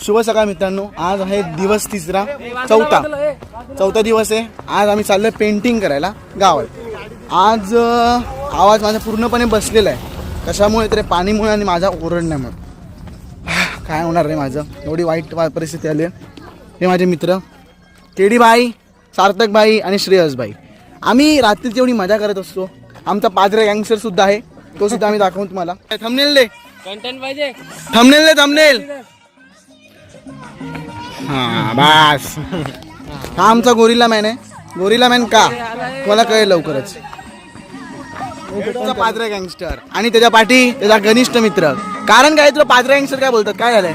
शुभ सकाळ मित्रांनो. आज आहे दिवस तिसरा, चौथा दिवस आहे. आज आम्ही चाललोय पेंटिंग करायला गावात. आज आवाज माझा पूर्णपणे बसलेला आहे. कशामुळे तरी पाणीमुळे आणि माझा ओरडण्यामुळे. काय होणार रे माझं, एवढी वाईट परिस्थिती आली आहे. हे माझे मित्र केडी भाई, सार्थक भाई आणि श्रेयस भाई. आम्ही रात्रीची एवढी मजा करत असतो. आमचा पादरे गँगस्टर सुद्धा आहे, तो सुद्धा आम्ही दाखवून तुम्हाला. थंबनेल दे, कंटेंट पाहिजे. थंबनेल दे, थंबनेल. हा बस. हा आमचा गोरिल्ला मॅन आहे. गोरिल्ला मॅन का मला कळेल लवकरच. पादरे गँगस्टर आणि त्याच्या पाठी त्याचा घनिष्ठ मित्र. कारण काय, तुला पादरे गँगस्टर काय बोलतात? काय झालंय?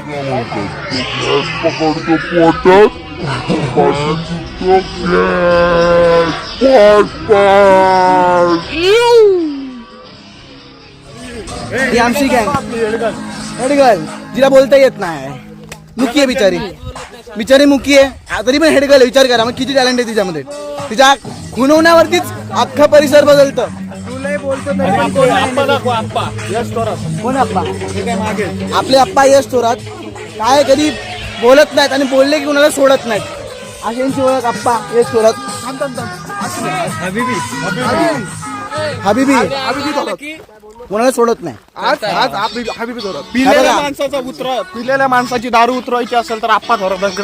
ही आमची गँग हेडगर्ल, जिला बोलता येत नाही. मुकी आहे बिचारी, बिचारी मुकी आहे तरी पण हेडगर्ल. विचार करा मग किती टॅलेंट आहे तिच्यामध्ये. तिच्या खुणवण्यावरतीच अख्खा परिसर बदलतं. कोण अप्पा? आपले अप्पा यश थोरात काय कधी बोलत नाहीत आणि बोलले की कोणाला सोडत नाहीत. अशांची ओळख अप्पा यश थोरात. हबीबी कोणाला सोडत नाही. हबीबी थोरात. पिलेल्या माणसाचा पिलेल्या माणसाची दारू उतरवायची असेल तर आप्पा थोरात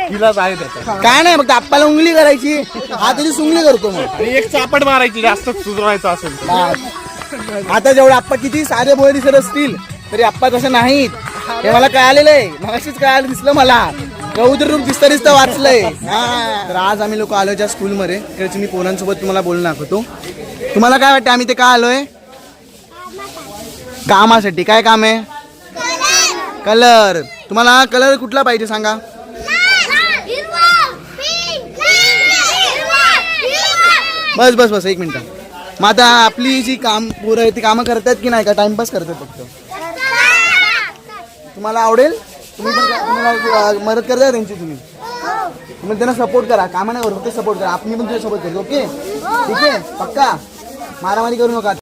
तिलाच आहे. त्याचा काय नाही, फक्त आप्पाला उंगली करायची, हा तरी सुंगली करतो. मग एक चापट मारायची जास्त सुधरवायचं असेल. आता जेवढे आप्पा किती साधे बोळे दिसत असतील तरी आप्पा तसं नाहीत. हे मला कळालेलं आहे, मगाशीच कळालं, दिसलं मला. रौद्र रूप दिसता वाचलंय. तर आज आम्ही लोक आलोय ज्या स्कूलमध्ये, त्याची मी पोरांसोबत तुम्हाला बोलणं दाखवतो. तुम्हाला काय वाटतं आम्ही ते का आलोय? कामासाठी. काय काम आहे? कलर. तुम्हाला कलर कुठला पाहिजे सांगा? बस बस बस, एक मिनिट. मग आता आपली जी पोरं आहे ती कामं करतात की नाही, का टाइमपास करतात फक्त? तुम्हाला आवडेल? तुम्ही पण तुम्हाला मदत करता त्यांची. तुम्ही त्यांना सपोर्ट करा. कामं नाही करू, फक्त सपोर्ट करा. आपण पण तुझ्या सपोर्ट करतो. ओके, ठीक आहे? पक्का मारामारी करू नका.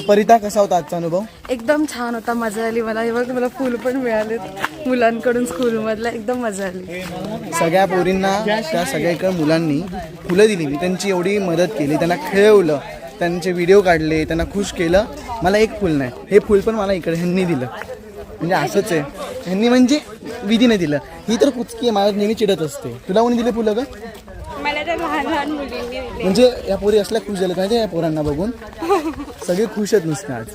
परिता, कसा होता आजचा अनुभव? एकदम छान होता, मजा आली मला. हे बघ, मला फुल पण मिळाले मुलांकडून स्कूल मधला. एकदम मजा आली. सगळ्या पोरींना त्या सगळ्या मुलांनी फुलं दिली. मी त्यांची एवढी मदत केली, त्यांना खेळवलं, त्यांचे व्हिडिओ काढले, त्यांना खुश केलं. मला एक फुल नाही, हे फुल पण मला इकडे ह्यांनी दिलं. म्हणजे असंच आहे, ह्यांनी म्हणजे विधीने दिलं. ही तर कुचकी आहे, मला नेहमी चिडत असते. तुला कोणी दिले फुलं का? मला तर लहान लहान मुलींनी दिले. म्हणजे या पोरी असल्या खुश झाल्या पाहिजे. या पोरांना बघून सगळे खुश आहेत नुसते. आज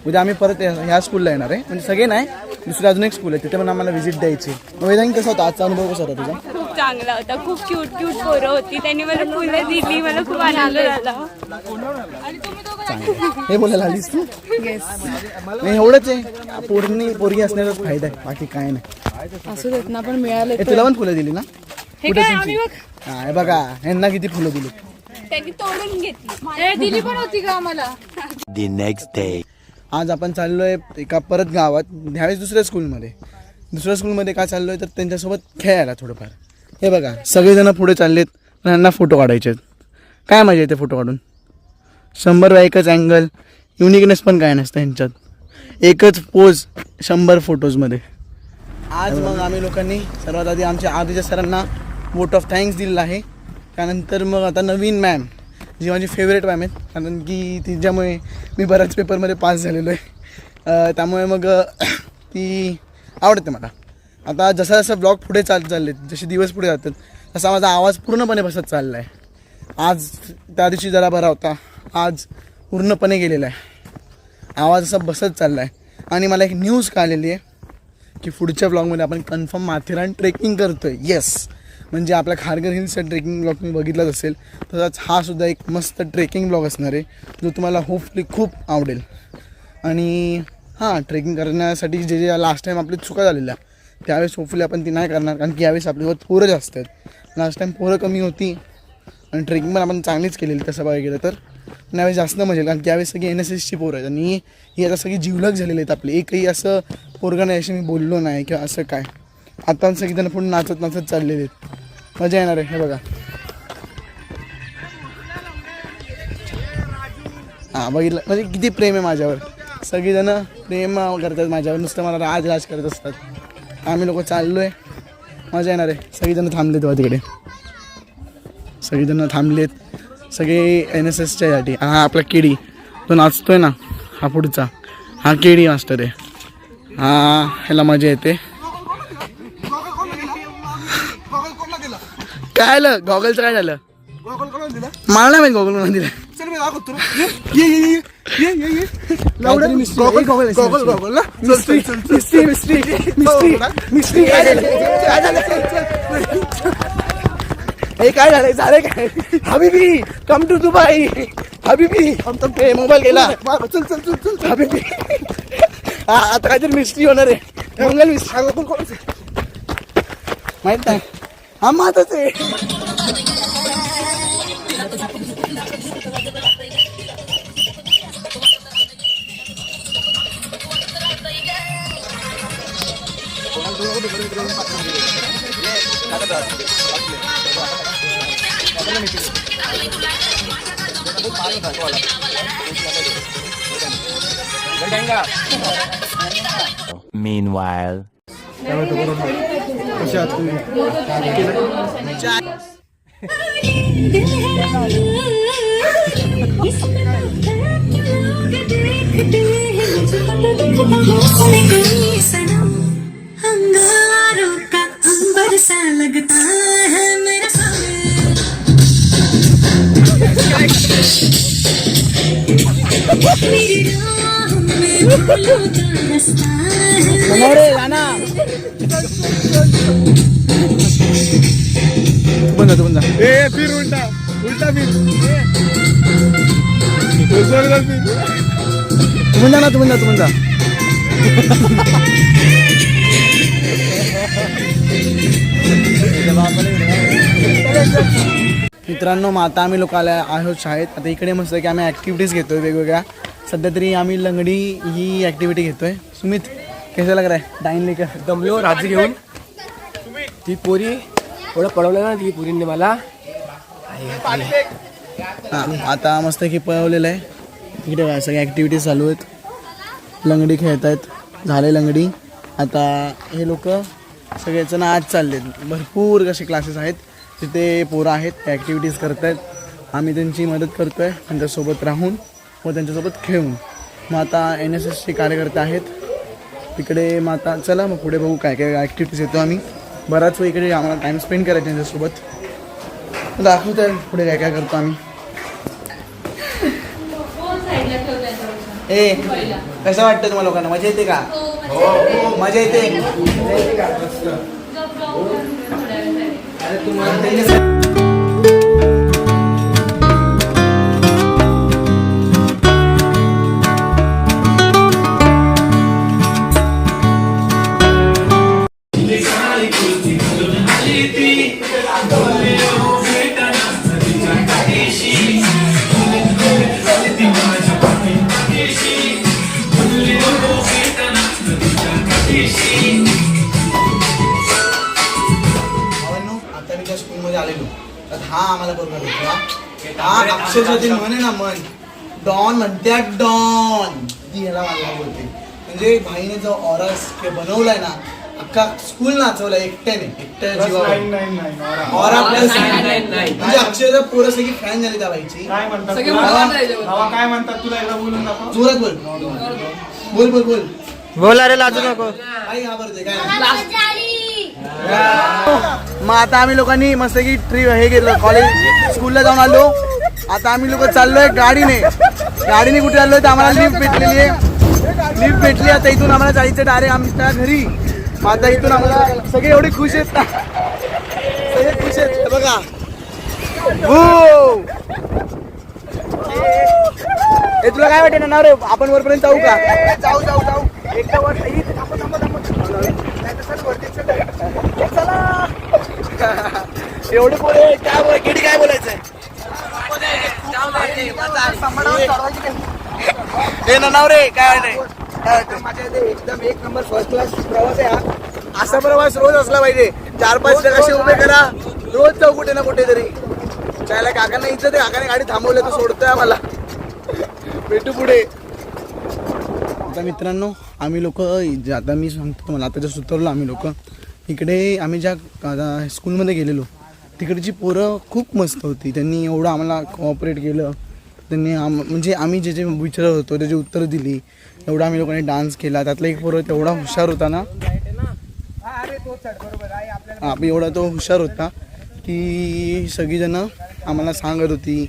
उद्या आम्ही परत ह्या स्कूलला येणार आहे. म्हणजे सगळे नाही, दुसरं अजून एक स्कूल आहे, तिथे पण आम्हाला व्हिजिट द्यायची. वेदांगी, कसा होता आजचा अनुभव? कसा होता तुझा? खूप चांगला होता. खूप क्यूट क्यूट पोरं होती, त्यांनी मला फुलं दिली. मला खूप आनंद झाला. हे बोलायला आलीस तू? नाही, एवढंच आहे. पोरगी असण्याचा फायदा आहे, बाकी काय नाही. असू देत ना, पण मिळाले. तुला पण फुलं दिली ना? हे काय आम्ही बघ, बघा ह्यांना किती फुलं दिली. त्यांनी तोडून घेतली. दिली पण होती का आम्हाला? The next day. आज आपण चाललोय एका परत गावात, ह्यावेळेस दुसऱ्या स्कूलमध्ये का चाललोय तर त्यांच्यासोबत खेळायला थोडंफार. हे बघा, सगळेजण पुढे चाललेत, पण ह्यांना फोटो काढायचे आहेत. काय मजा येते फोटो काढून. 100 एकच अँगल, युनिकनेस पण काय नसतं ह्यांच्यात. एकच पोज 100 फोटोजमध्ये. आज मग आम्ही लोकांनी सर्वात आधी आमच्या आधीच्या सरांना वोट ऑफ थँक्स दिलेला आहे. त्यानंतर मग आता नवीन मॅम, जी माझी फेवरेट मॅम आहेत, कारण की तिच्यामुळे मी बऱ्याच पेपरमध्ये पास झालेलो आहे. त्यामुळे मग ती आवडते मला. आता जसा जसा ब्लॉग पुढे चाललेत, जसे दिवस पुढे जातात, तसा माझा आवाज पूर्णपणे बसत चालला आहे. आज त्या दिवशी जरा बरा होता, आज पूर्णपणे गेलेला आहे. आवाज असा बसत चालला आहे. आणि मला एक न्यूज कळलेली आहे की पुढच्या ब्लॉगमध्ये आपण कन्फर्म माथेरान ट्रेकिंग करतो आहे. येस, म्हणजे आपल्या खारघर हिल्सचा ट्रेकिंग ब्लॉग तुम्ही बघितलाच असेल, तसाच हा सुद्धा एक मस्त ट्रेकिंग ब्लॉग असणार आहे, जो तुम्हाला होपफुली खूप आवडेल. आणि हां, ट्रेकिंग करण्यासाठी जे लास्ट टाईम आपली चुका झालेल्या, त्यावेळेस होपफुली आपण ती नाही करणार, कारण की यावेळेस आपल्यासोबत पोरं जास्त आहेत. लास्ट टाईम पोरं कमी होती, आणि ट्रेकिंग पण आपण चांगलीच केलेली तसं बघायला गेलं तर. यावेळी जास्त मजा येईल, कारण त्यावेळेस सगळी NSSची पोरं आहेत आणि ही आता सगळी जिवलग झालेली आहेत आपली. एकही असं पोरगा नाही अशी मी बोललो नाही किंवा असं काय. आता सगळीजण पुढे नाचत नाचत चाललेले आहेत, मजा येणार आहे. हे बघा हां बघितलं, म्हणजे किती प्रेम आहे माझ्यावर. सगळीजण प्रेम करतात माझ्यावर, नुसतं मला राज करत असतात. आम्ही लोक चाललो आहे, मजा येणार आहे. सगळीजण थांबलेत बघा तिकडे, सगळीजण थांबलेत, सगळे NSSच्या साठी. हा आपला केडी तो नाचतोय ना, हा पुढचा, हा केडी मास्टर आहे. हा ह्याला मजा येते. काय आलं गॉगलचं, काय झालं मला नाही माहिती गॉगल म्हणून दिलं. हे काय झालंय, झालंय काय? हबीबी कम टू दुबई, हबीबी मोबाईल गेला. चल चल चल चल हबीबी. हा आता काहीतरी मिस्ट्री होणार आहे, मंगल मिस्ट्री माहित नाही. हा मातच आहे. Meanwhile. अंगारों का अंबर सा लगता है मेरा मेरी राहों में फूलों का रास्ता है. बंद फिर उलटा उलटा फिर तुम्ही जा. मित्रांनो मग आता आम्ही लोक आल्या आहोत शाळेत. आता इकडे मस्त की आम्ही ॲक्टिव्हिटीज घेतोय वेगवेगळ्या. सध्या तरी आम्ही लंगडी ही ॲक्टिव्हिटी घेतोय. सुमित कैसा लग रहा है डाईन लेकर? दमलो राजी घेऊन. ती पोरी एवढं पळवलं ना, ती पोरींनी मला. हां आता मस्त की पळवलेलं आहे. इकडे बघा सगळ्या ॲक्टिव्हिटीज चालू आहेत. लंगडी खेळत आहेत, झाले लंगडी. आता हे लोक सगळेजण आज चाललेत. भरपूर कसे क्लासेस आहेत तिथे पोरं आहेत, ॲक्टिव्हिटीज करत आहेत. आम्ही त्यांची मदत करतो आहे त्यांच्यासोबत राहून व त्यांच्यासोबत खेळून. मग आता NSSचे कार्यकर्ते आहेत तिकडे. मग आता चला मग पुढे बघू काय काय ॲक्टिव्हिटीज येतो. आम्ही बराच वेळ इकडे आम्हाला टाईम स्पेंड करायचा त्यांच्यासोबत. दाखवतो आहे पुढे काय काय करतो आम्ही. ए कसं वाटतं तुम्हाला लोकांना? मजा येते का? मजा येते का? अरे तुम्हाला आता मी त्या स्कूलमध्ये आलेलो तर हा आम्हाला बरोबर भेटला. हा अक्षरशः ते म्हणे ना मन डॉन म्हणत्यात डॉन ती ह्याला मला बोलते. म्हणजे भाईने जो ऑरा बनवलाय ना अख्खा स्कूल नाचवला एकट्या जीवावर. ऑरा प्लस म्हणजे अक्षरशः पोरं सगळी फॅन झाली त्या बाईची. काय म्हणतात तुला? एकदा बोलून दाखव. जोरात बोल बोल बोल बोल बोला रे, लाजू नको. काही घाबरते काय. मग आता आम्ही लोकांनी मस्त की ट्रिप हे गेलो कॉलेज स्कूलला जाऊन आलो. आता आम्ही लोक चाललोय गाडीने. कुठे आलोय तर आम्हाला लिफ्ट भेटलेली आहे. लिफ्ट भेटली. आता इथून आम्हाला जायचं डायरेक्ट आमच्या घरी. मग आता इथून आम्हाला सगळे एवढे खुश आहेत ना, सगळे खुश आहेत बघा. हे तुला काय वाटेल ना रे, आपण वरपर्यंत जाऊ का? जाऊ जाऊ जाऊ एकदा वर. चला एवढे बोले काय बोल किती काय बोलायचंय. हे ननावरे काय वाटतंय? माझ्या इथे एकदम एक नंबर फर्स्ट क्लास प्रवास आहे हा. असा प्रवास रोज असला पाहिजे. 4-5 जण असे उभे करा, रोज जाऊ कुठे ना कुठे तरी. चायला काकांना इथं ते काकाने गाडी थांबवलं तर सोडतोय आम्हाला. भेटू पुढे. आता मित्रांनो आम्ही लोक आता मी सांगतो तुम्हाला, आता जर उतरलो आम्ही लोक इकडे, आम्ही ज्या स्कूलमध्ये गेलेलो तिकडची पोरं खूप मस्त होती. त्यांनी एवढं आम्हाला कोऑपरेट केलं. त्यांनी म्हणजे आम्ही जे जे विचारत होतो त्याची उत्तरं दिली. एवढा आम्ही लोकांनी डान्स केला. त्यातला एक पोरं तेवढा हुशार होता ना, एवढा तो हुशार होता की सगळीजणं आम्हाला सांगत होती.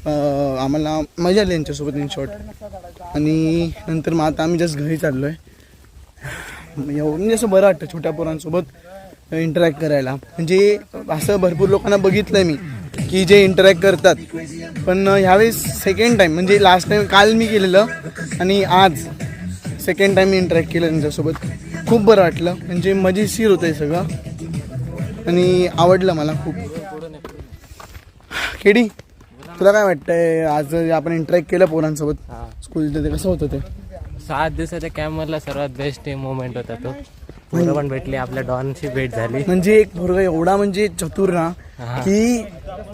आम्हाला मजा आली यांच्यासोबत इन शॉर्ट. आणि नंतर मग आता आम्ही जस्ट घरी चाललो आहे. म्हणजे असं बरं वाटतं छोट्या पोरांसोबत इंटरॅक्ट करायला. म्हणजे असं भरपूर लोकांना बघितलं आहे मी की जे इंटरॅक्ट करतात, पण ह्यावेळेस सेकंड टाईम, म्हणजे लास्ट टाईम काल मी केलेलं आणि आज सेकंड टाईम मी इंटरॅक्ट केलं त्यांच्यासोबत. खूप बरं वाटलं. म्हणजे मजेशीर होतं हे सगळं आणि आवडलं मला खूप. केडी तुला काय वाटतंय आज आपण इंटरॅक्ट केलं पोरांसोबत स्कूलचं, ते कसं होतं? ते 7 दिवसाच्या कॅम्पमधला सर्वात बेस्ट मोमेंट होता तो. पोरं पण भेटली, आपल्या डॉनशी भेट झाली. म्हणजे एक पोरगा एवढा म्हणजे चतुर ना की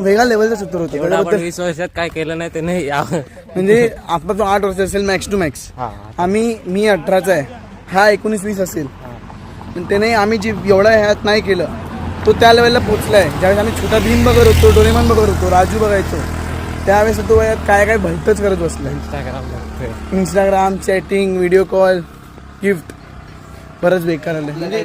वेगळ्या लेवलचा चतुर होता. एवढा आपण 20 वर्षात काय केलं नाही ते नाही. म्हणजे आता तो 8 वर्ष असेल मॅक्स टू मॅक्स. मी 18चा आहे, हा 19-20 असेल. पण त्याने आम्ही जे एवढा ह्यात नाही केलं तो त्या लेवलला पोचला आहे. ज्यावेळेस आम्ही छोटा भीम बघत होतो, डोरेमॉन बघत होतो, राजू बघायचो, त्यावेळेस तो वयात काय काय भलतंच करत बसला. Instagram, chatting, video call, gift बरंच बेकार आलं. म्हणजे